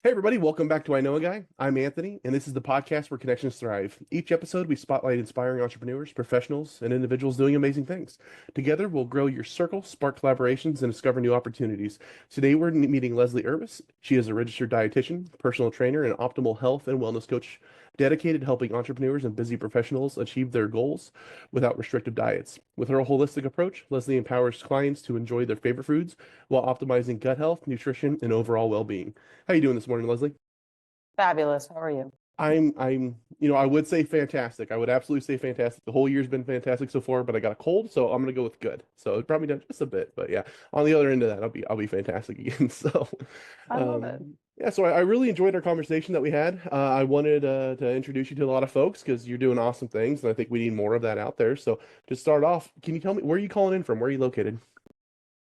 Hey everybody, welcome back to I Know a Guy. I'm Anthony, and this is the podcast where connections thrive. Each episode, we spotlight inspiring entrepreneurs, professionals, and individuals doing amazing things. Together, we'll grow your circle, spark collaborations, and discover new opportunities. Today, we're meeting Leslie Urbas. She is a registered dietitian, personal trainer, and optimal health and wellness coach, dedicated to helping entrepreneurs and busy professionals achieve their goals without restrictive diets. With her holistic approach, Leslie empowers clients to enjoy their favorite foods while optimizing gut health, nutrition, and overall well-being. How you doing this morning, Leslie? Fabulous. How are you? I would say fantastic. I would absolutely say fantastic. The whole year's been fantastic so far, but I got a cold, so I'm gonna go with good. So it probably done just a bit, but yeah, on the other end of that, I'll be fantastic again. So, I love it. yeah, so I really enjoyed our conversation that we had. I wanted to introduce you to a lot of folks because you're doing awesome things, and I think we need more of that out there. So to start off, can you tell me where are you calling in from? Where are you located?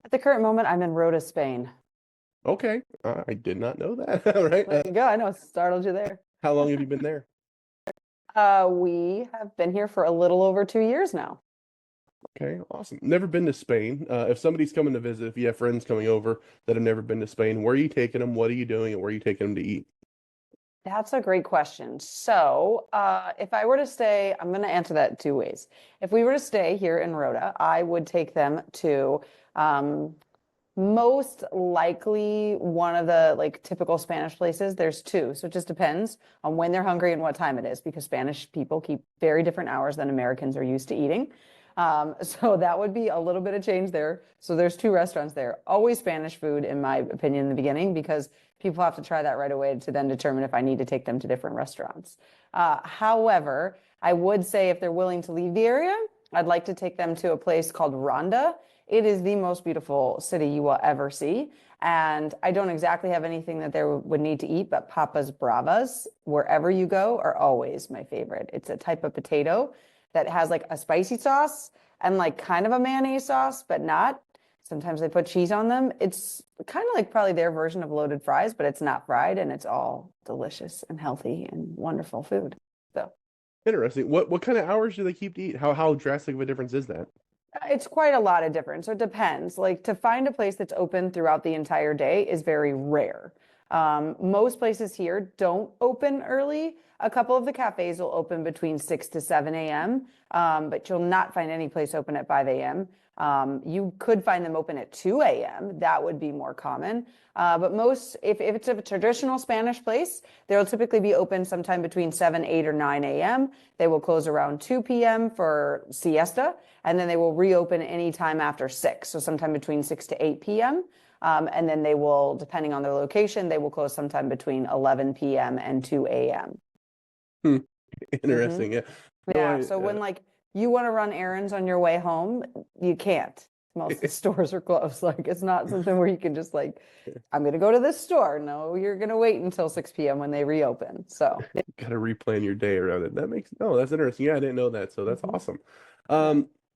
At the current moment, I'm in Rota, Spain. Okay, I did not know that. All right. There you go. I know it startled you there. How long have you been there? We have been here for a little over 2 years now. Okay, awesome. Never been to Spain. If somebody's coming to visit, if you have friends coming over that have never been to Spain, where are you taking them? What are you doing? And where are you taking them to eat? That's a great question. So, if I were to stay, I'm going to answer that two ways. If we were to stay here in Rota, I would take them to most likely one of the typical Spanish places. There's two, so it just depends on when they're hungry and what time it is, because Spanish people keep very different hours than Americans are used to eating. So that would be a little bit of change there. So there's two restaurants there. Always Spanish food, in my opinion, in the beginning, because people have to try that right away to then determine if I need to take them to different restaurants. However, I would say if they're willing to leave the area, I'd like to take them to a place called Ronda. It is the most beautiful city you will ever see. And I don't exactly have anything that they would need to eat, but papas bravas, wherever you go, are always my favorite. It's a type of potato that has like a spicy sauce and like kind of a mayonnaise sauce, but not. Sometimes they put cheese on them. It's kind of like probably their version of loaded fries, but it's not fried, and it's all delicious and healthy and wonderful food. So Interesting. What kind of hours do they keep to eat? How drastic of a difference is that? it's quite a lot of difference. So it depends. Like, to find a place that's open throughout the entire day is very rare. Most places here don't open early. A couple of the cafes will open between 6 to 7 a.m., but you'll not find any place open at 5 a.m. You could find them open at 2 a.m. That would be more common. But most, if it's a traditional Spanish place, they'll typically be open sometime between 7, 8, or 9 a.m. They will close around 2 p.m. for siesta, and then they will reopen anytime after 6, so sometime between 6 to 8 p.m. And then they will, depending on their location, they will close sometime between 11 p.m. and 2 a.m. Hmm. Interesting. Yeah. Yeah. So when you want to run errands on your way home, you can't. Most of the stores are closed. Like, it's not something where you can just I'm going to go to this store. No, you're going to wait until 6 p.m. when they reopen. So Got to replan your day around it. That's interesting. Yeah, I didn't know that. So that's awesome.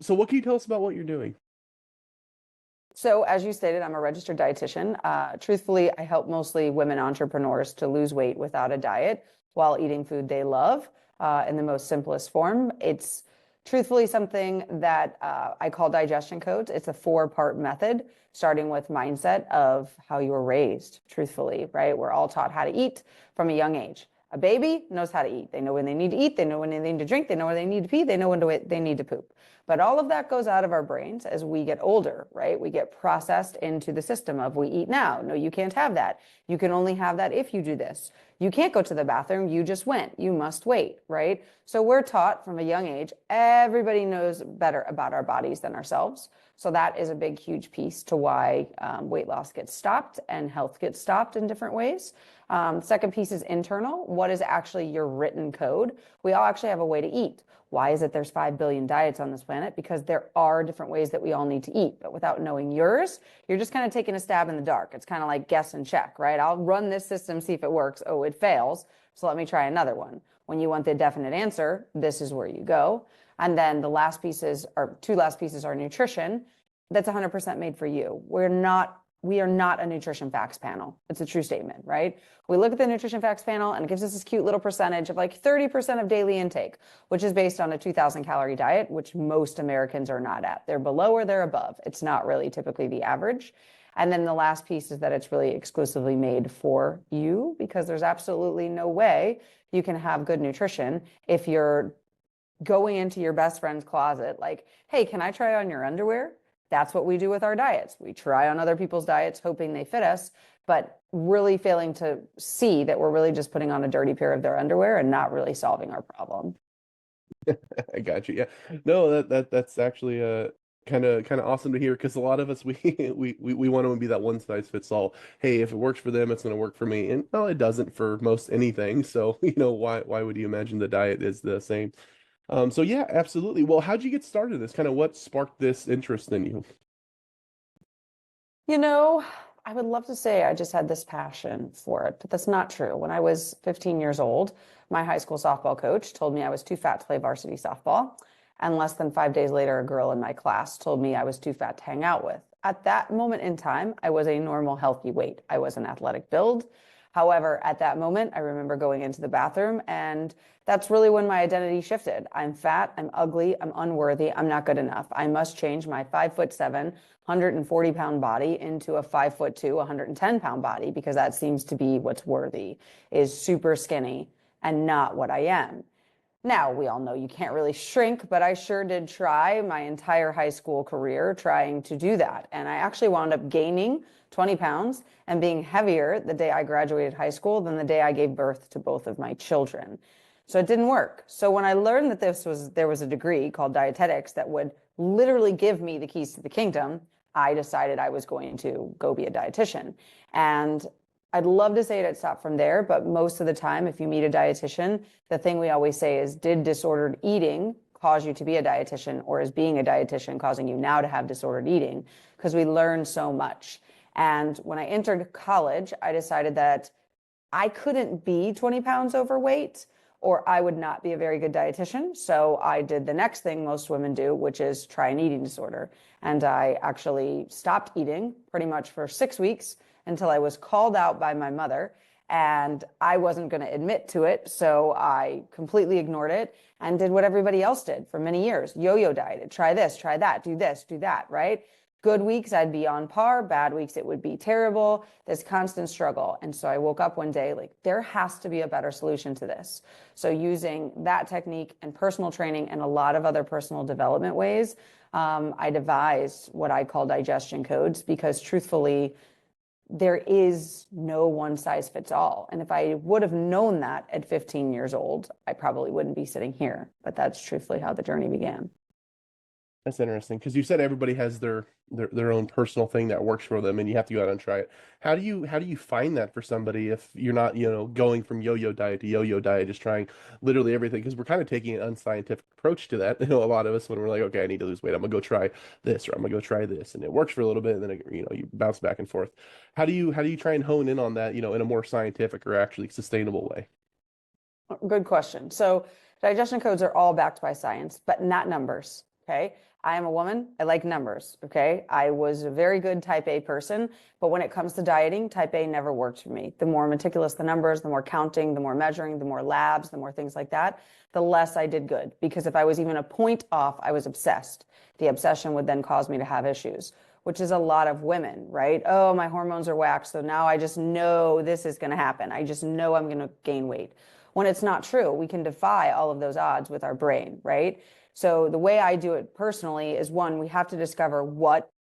So what can you tell us about what you're doing? So as you stated, I'm a registered dietitian. Truthfully, I help mostly women entrepreneurs to lose weight without a diet while eating food they love in the most simplest form. It's truthfully something that I call digestion codes. It's a 4-part method, starting with mindset of how you were raised, truthfully, right? We're all taught how to eat from a young age. A baby knows how to eat. They know when they need to eat. They know when they need to drink. They know when they need to pee. They know when they need to poop. But all of that goes out of our brains as we get older, right? We get processed into the system of we eat now. No, you can't have that. You can only have that if you do this. You can't go to the bathroom. You just went. You must wait, right? So we're taught from a young age, everybody knows better about our bodies than ourselves. So that is a big, huge piece to why weight loss gets stopped and health gets stopped in different ways. Second piece is internal. What is actually your written code? We all actually have a way to eat. Why is it there's 5 billion diets on this planet? Because there are different ways that we all need to eat. But without knowing yours, you're just kind of taking a stab in the dark. It's kind of like guess and check, right? I'll run this system, see if it works. Oh, it fails. So let me try another one. When you want the definite answer, this is where you go. And then the last pieces, or two last pieces, are nutrition. That's 100% made for you. We're not we are not a nutrition facts panel. It's a true statement, right? We look at the nutrition facts panel and it gives us this cute little percentage of like 30% of daily intake, which is based on a 2,000 calorie diet, which most Americans are not at. They're below or they're above. It's not really typically the average. And then the last piece is that it's really exclusively made for you, because there's absolutely no way you can have good nutrition if you're going into your best friend's closet like, hey, can I try on your underwear? That's what we do with our diets. We try on other people's diets, hoping they fit us, but really failing to see that we're really just putting on a dirty pair of their underwear and not really solving our problem. I got you. Yeah. No, that's actually kind of awesome to hear, because a lot of us we want to be that one size fits all. Hey, if it works for them, it's going to work for me. And no, it doesn't for most anything. So, why would you imagine the diet is the same? So yeah, absolutely. Well, how'd you get started in this? Kind of what sparked this interest in you? You know, I would love to say I just had this passion for it, but that's not true. When I was 15 years old, my high school softball coach told me I was too fat to play varsity softball. And less than 5 days later, a girl in my class told me I was too fat to hang out with. At that moment in time, I was a normal, healthy weight. I was an athletic build. However, at that moment, I remember going into the bathroom, and that's really when my identity shifted. I'm fat, I'm ugly, I'm unworthy, I'm not good enough. I must change my 5'7", 140-pound body into a 5'2", 110-pound body, because that seems to be what's worthy, is super skinny and not what I am. Now, we all know you can't really shrink, but I sure did try my entire high school career trying to do that. And I actually wound up gaining 20 pounds and being heavier the day I graduated high school than the day I gave birth to both of my children. So it didn't work. So when I learned that there was a degree called dietetics that would literally give me the keys to the kingdom, I decided I was going to go be a dietitian. And I'd love to say it stopped from there, but most of the time, if you meet a dietitian, the thing we always say is, did disordered eating cause you to be a dietitian, or is being a dietitian causing you now to have disordered eating? Because we learn so much. And when I entered college, I decided that I couldn't be 20 pounds overweight, or I would not be a very good dietitian. So I did the next thing most women do, which is try an eating disorder. And I actually stopped eating pretty much for 6 weeks until I was called out by my mother, and I wasn't going to admit to it. So I completely ignored it and did what everybody else did for many years. Yo-yo dieted, try this, try that, do this, do that, right? Good weeks, I'd be on par. Bad weeks, it would be terrible. This constant struggle. And so I woke up one day like, there has to be a better solution to this. So using that technique and personal training and a lot of other personal development ways, I devised what I call digestion codes, because truthfully, there is no one size fits all. And if I would have known that at 15 years old, I probably wouldn't be sitting here. But that's truthfully how the journey began. That's interesting, because you said everybody has their own personal thing that works for them, and you have to go out and try it. How do you find that for somebody if you're not, going from yo-yo diet to yo-yo diet, just trying literally everything? Because we're kind of taking an unscientific approach to that. A lot of us, when we're like, okay, I need to lose weight, I'm gonna go try this, or I'm gonna go try this, and it works for a little bit, and then you bounce back and forth. How do you try and hone in on that, in a more scientific or actually sustainable way? Good question. So digestion codes are all backed by science, but not numbers. Okay. I am a woman. I like numbers. Okay. I was a very good type A person, but when it comes to dieting, type A never worked for me. The more meticulous the numbers, the more counting, the more measuring, the more labs, the more things like that, the less I did good. Because if I was even a point off, I was obsessed. The obsession would then cause me to have issues, which is a lot of women, right? Oh, my hormones are whacked, so now I just know this is going to happen. I just know I'm going to gain weight. When it's not true, we can defy all of those odds with our brain, right? So the way I do it personally is, one, we have to discover what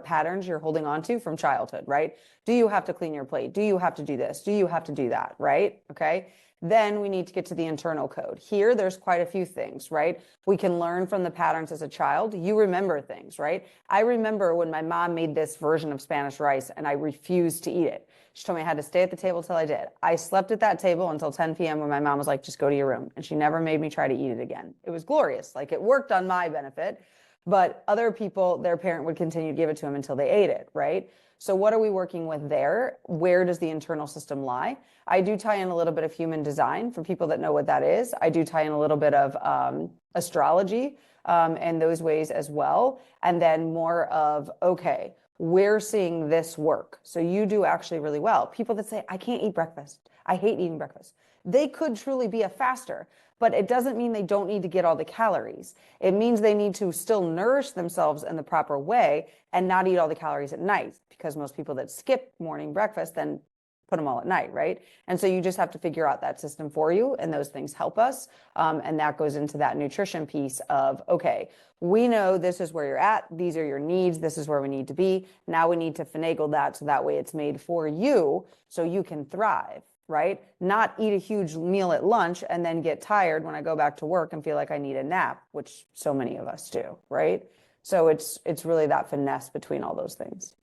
patterns you're holding on to from childhood, right? Do you have to clean your plate? Do you have to do this? Do you have to do that, right? Okay. Then we need to get to the internal code. Here, there's quite a few things, right? We can learn from the patterns as a child. You remember things, right? I remember when my mom made this version of Spanish rice and I refused to eat it. She told me I had to stay at the table till I did. I slept at that table until 10 p.m. when my mom was like, just go to your room. And she never made me try to eat it again. It was glorious. Like, it worked on my benefit, but other people, their parent would continue to give it to them until they ate it, right? So what are we working with there? Where does the internal system lie? I do tie in a little bit of human design for people that know what that is. I do tie in a little bit of astrology and those ways as well. And then more of, okay, we're seeing this work. So you do actually really well. People that say, I can't eat breakfast, I hate eating breakfast, they could truly be a faster, but it doesn't mean they don't need to get all the calories. It means they need to still nourish themselves in the proper way and not eat all the calories at night, because most people that skip morning breakfast then put them all at night, right? And so you just have to figure out that system for you, and those things help us. And that goes into that nutrition piece of, okay, we know this is where you're at, these are your needs, this is where we need to be. Now we need to finagle that so that way it's made for you so you can thrive, right? Not eat a huge meal at lunch and then get tired when I go back to work and feel like I need a nap, which so many of us do, right? So it's really that finesse between all those things.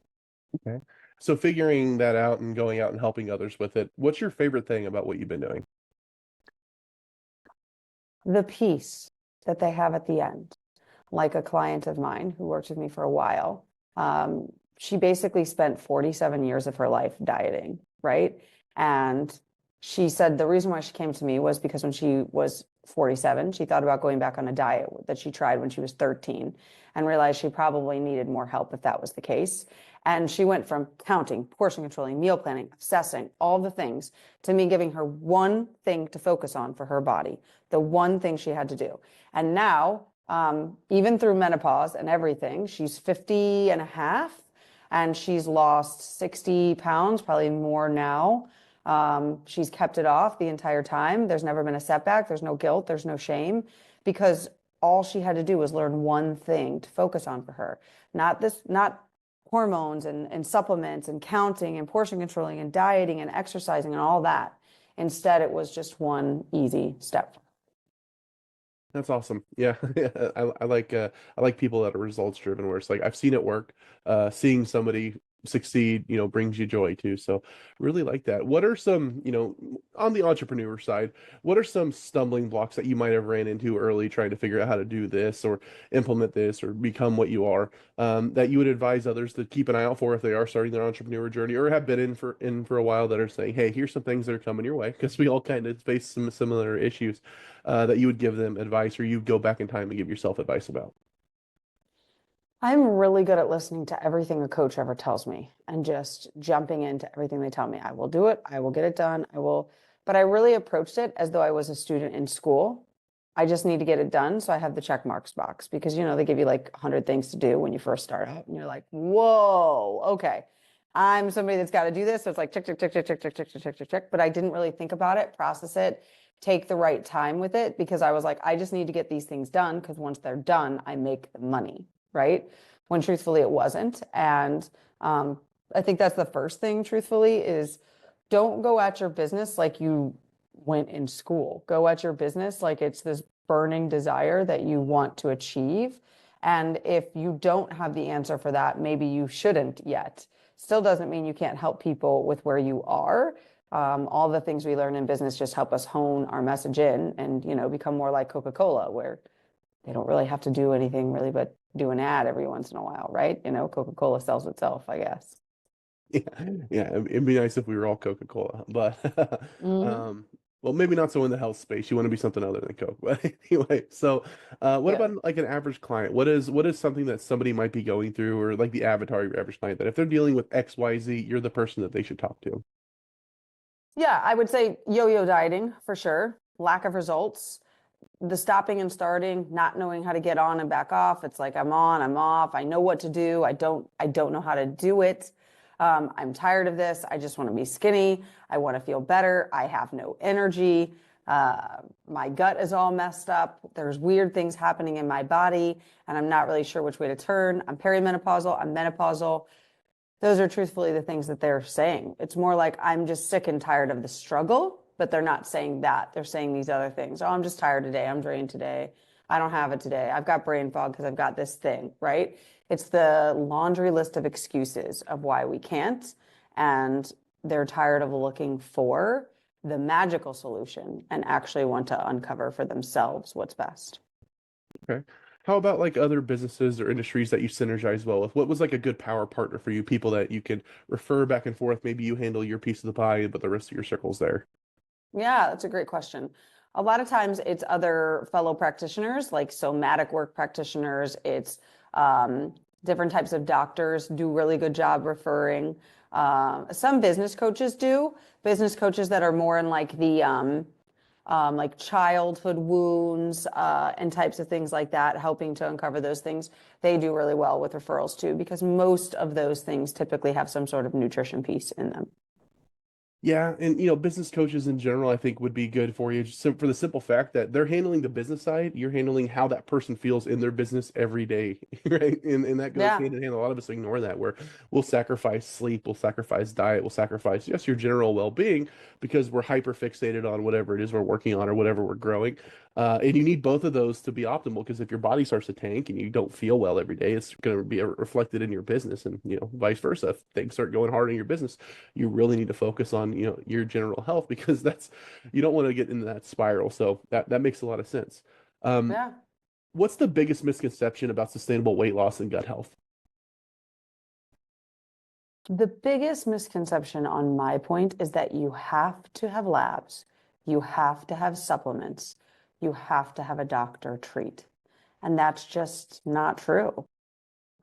Okay. So figuring that out and going out and helping others with it, what's your favorite thing about what you've been doing? The peace that they have at the end. Like a client of mine who worked with me for a while, she basically spent 47 years of her life dieting, right? And she said the reason why she came to me was because when she was 47, she thought about going back on a diet that she tried when she was 13 and realized she probably needed more help if that was the case. And she went from counting, portion controlling, meal planning, obsessing, all the things, to me giving her one thing to focus on for her body, the one thing she had to do. And now, even through menopause and everything, she's 50 and a half, and she's lost 60 pounds, probably more now. She's kept it off the entire time. There's never been a setback. There's no guilt. There's no shame, because all she had to do was learn one thing to focus on for her. Not hormones and supplements and counting and portion controlling and dieting and exercising and all that. Instead, it was just one easy step. That's awesome. Yeah. I like people that are results driven where it's like I've seen it work. Seeing somebody succeed, brings you joy too. So really like that. What are some, on the entrepreneur side, what are some stumbling blocks that you might have ran into early trying to figure out how to do this or implement this or become what you are, that you would advise others to keep an eye out for if they are starting their entrepreneur journey or have been in for a while, that are saying, hey, here's some things that are coming your way, because we all kind of face some similar issues, that you would give them advice, or you go back in time and give yourself advice about? I'm really good at listening to everything a coach ever tells me and just jumping into everything they tell me. I will do it. I will get it done. I will. But I really approached it as though I was a student in school. I just need to get it done. So I have the check marks box because, they give you like 100 things to do when you first start out. And you're like, whoa, okay. I'm somebody that's got to do this. So it's like check, check, check, check, check, check, check, check, check, check, check. But I didn't really think about it, process it, take the right time with it, because I was like, I just need to get these things done, because once they're done, I make the money, right? When truthfully it wasn't. And I think that's the first thing, truthfully, is don't go at your business like you went in school. Go at your business like it's this burning desire that you want to achieve. And if you don't have the answer for that, maybe you shouldn't yet. Still doesn't mean you can't help people with where you are. All the things we learn in business just help us hone our message in and, become more like Coca-Cola, where they don't really have to do anything really but do an ad every once in a while, right? Coca-Cola sells itself, I guess. Yeah, yeah, it'd be nice if we were all Coca-Cola, but Mhm. well, maybe not so in the health space. You want to be something other than Coke. But anyway, so what Yeah. about like an average client? What is something that somebody might be going through, or like the avatar of your average client, that if they're dealing with XYZ, you're the person that they should talk to? Yeah, I would say yo-yo dieting for sure. Lack of results, the stopping and starting, not knowing how to get on and back off. It's like I'm on, I'm off. I know what to do. I don't know how to do it. I'm tired of this. I just want to be skinny. I want to feel better. I have no energy. My gut is all messed up. There's weird things happening in my body, and I'm not really sure which way to turn. I'm perimenopausal. I'm menopausal. Those are truthfully the things that they're saying. It's more like I'm just sick and tired of the struggle, but they're not saying that. They're saying these other things. Oh, I'm just tired today. I'm drained today. I don't have it today. I've got brain fog because I've got this thing, right? It's the laundry list of excuses of why we can't. And they're tired of looking for the magical solution and actually want to uncover for themselves what's best. Okay. How about like other businesses or industries that you synergize well with? What was like a good power partner for you? People that you could refer back and forth. Maybe you handle your piece of the pie, but the rest of your circle's there. Yeah, that's a great question. A lot of times it's other fellow practitioners, like somatic work practitioners. It's Different types of doctors do really good job referring. Some business coaches do. Business coaches that are more in like the like childhood wounds and types of things like that, helping to uncover those things. They do really well with referrals too, because most of those things typically have some sort of nutrition piece in them. Yeah, and business coaches in general, I think would be good for you, just for the simple fact that they're handling the business side, you're handling how that person feels in their business every day, right? And that goes Yeah. hand in hand. A lot of us ignore that, where we'll sacrifice sleep, we'll sacrifice diet, we'll sacrifice just your general well-being because we're hyper fixated on whatever it is we're working on or whatever we're growing. And you need both of those to be optimal because if your body starts to tank and you don't feel well every day, it's going to be reflected in your business, and vice versa. If things start going hard in your business, you really need to focus on your general health because that's you don't want to get into that spiral. So that makes a lot of sense. um Yeah. what's the biggest misconception about sustainable weight loss and gut health? The biggest misconception on my point is that you have to have labs, you have to have supplements, you have to have a doctor treat. And that's just not true.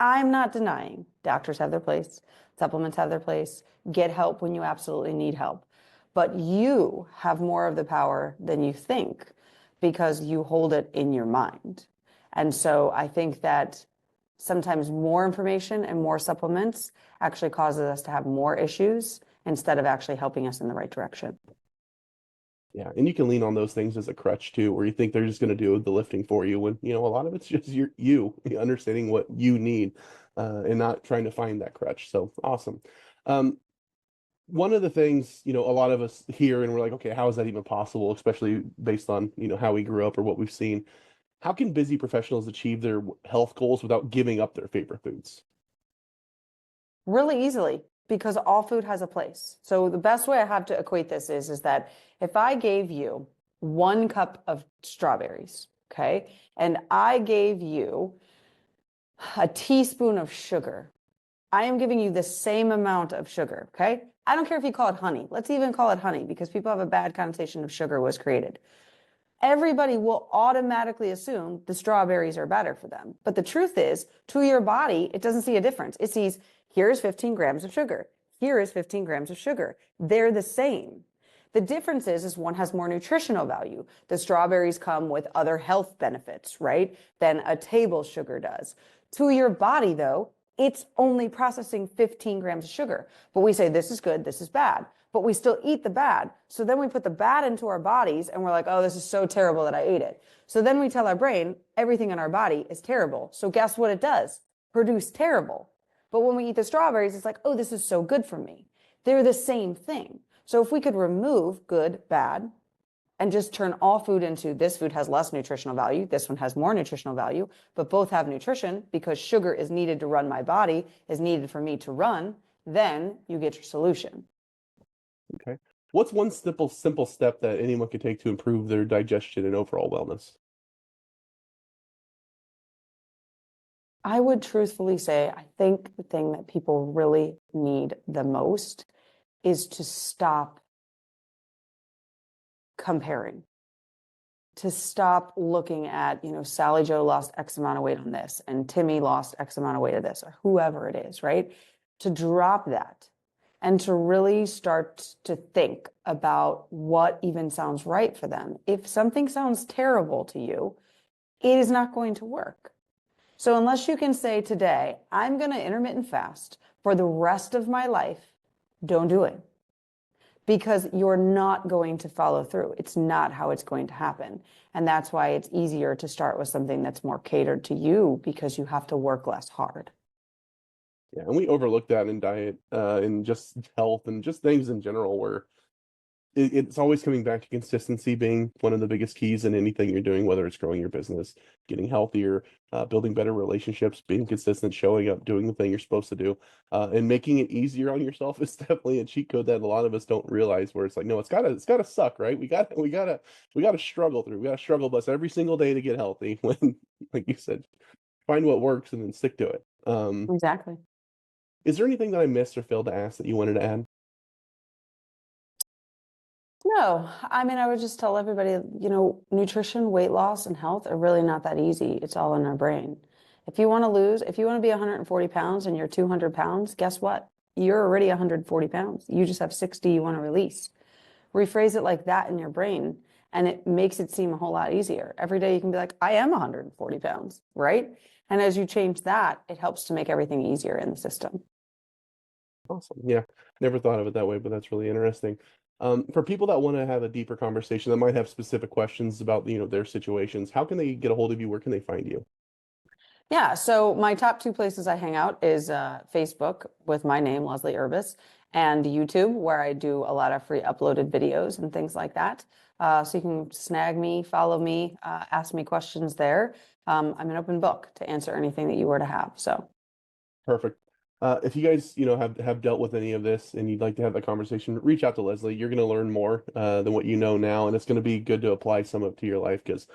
I'm not denying doctors have their place, supplements have their place, get help when you absolutely need help. But you have more of the power than you think because you hold it in your mind. And so I think that sometimes more information and more supplements actually causes us to have more issues instead of actually helping us in the right direction. Yeah, and you can lean on those things as a crutch too, where you think they're just going to do the lifting for you when a lot of it's just you understanding what you need, and not trying to find that crutch. So awesome. um One of the things, a lot of us hear and we're like, okay, how is that even possible, especially based on, how we grew up or what we've seen. How can busy professionals achieve their health goals without giving up their favorite foods? Really easily, because all food has a place. So the best way I have to equate this is that if I gave you 1 cup of strawberries, okay, and I gave you a teaspoon of sugar, I am giving you the same amount of sugar, okay? I don't care if you call it honey. Let's even call it honey because people have a bad connotation of sugar was created. Everybody will automatically assume the strawberries are better for them. But the truth is, to your body, it doesn't see a difference. It sees, here's 15 grams of sugar. Here is 15 grams of sugar. They're the same. The difference is one has more nutritional value. The strawberries come with other health benefits, right, than a table sugar does. To your body, though, it's only processing 15 grams of sugar. But we say, this is good, this is bad. But we still eat the bad. So then we put the bad into our bodies and we're like, oh, this is so terrible that I ate it. So then we tell our brain everything in our body is terrible. So guess what it does? Produce terrible. But when we eat the strawberries, it's like, oh, this is so good for me. They're the same thing. So if we could remove good, bad, and just turn all food into this food has less nutritional value, this one has more nutritional value, but both have nutrition because sugar is needed to run my body, is needed for me to run, then you get your solution. Okay. What's one simple step that anyone could take to improve their digestion and overall wellness? I would truthfully say, I think the thing that people really need the most is to stop comparing, to stop looking at, Sally Joe lost X amount of weight on this and Timmy lost X amount of weight of this, or whoever it is, right? To drop that and to really start to think about what even sounds right for them. If something sounds terrible to you, it is not going to work. So unless you can say today, I'm going to intermittent fast for the rest of my life, don't do it because you're not going to follow through. It's not how it's going to happen. And that's why it's easier to start with something that's more catered to you because you have to work less hard. Yeah, and we overlook that in diet, and just health and just things in general, where it's always coming back to consistency being one of the biggest keys in anything you're doing, whether it's growing your business, getting healthier, building better relationships, being consistent, showing up, doing the thing you're supposed to do, and making it easier on yourself is definitely a cheat code that a lot of us don't realize. Where it's like, no, it's gotta suck, right? We gotta struggle through. We gotta struggle bus every single day to get healthy. When, like you said, find what works and then stick to it. Exactly. Is there anything that I missed or failed to ask that you wanted to add? No, I mean, I would just tell everybody, nutrition, weight loss, and health are really not that easy. It's all in our brain. If you want to be 140 pounds and you're 200 pounds, guess what? You're already 140 pounds. You just have 60 you want to release. Rephrase it like that in your brain, and it makes it seem a whole lot easier. Every day you can be like, I am 140 pounds, right? And as you change that, it helps to make everything easier in the system. Awesome. Yeah. Never thought of it that way, but that's really interesting. For people that want to have a deeper conversation that might have specific questions about, their situations, how can they get a hold of you? Where can they find you? Yeah, so my top two places I hang out is Facebook with my name, Leslie Urbas, and YouTube, where I do a lot of free uploaded videos and things like that. So you can snag me, follow me, ask me questions there. I'm an open book to answer anything that you were to have. So Perfect. If you guys, have dealt with any of this and you'd like to have that conversation, reach out to Leslie. You're going to learn more than what you know now, and it's going to be good to apply some of it to your life because,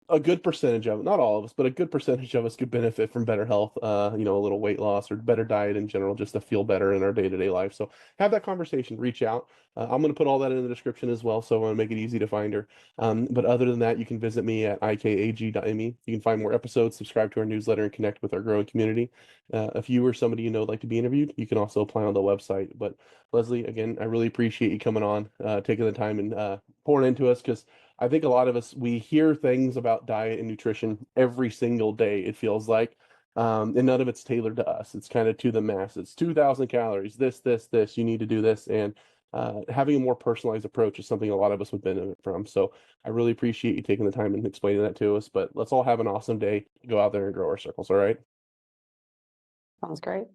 a good percentage of, not all of us, but a good percentage of us could benefit from better health, a little weight loss or better diet in general, just to feel better in our day-to-day life. So have that conversation, reach out. I'm going to put all that in the description as well, so I want to make it easy to find her. But other than that, you can visit me at ikag.me. You can find more episodes, subscribe to our newsletter, and connect with our growing community. If you or somebody you know would like to be interviewed, you can also apply on the website. But Leslie, again, I really appreciate you coming on, taking the time and pouring into us because I think a lot of us, we hear things about diet and nutrition every single day, it feels like. And none of it's tailored to us. It's kind of to the masses. 2,000 calories, this, you need to do this. And having a more personalized approach is something a lot of us would benefit from. So I really appreciate you taking the time and explaining that to us. But let's all have an awesome day. Go out there and grow our circles, all right? sounds great.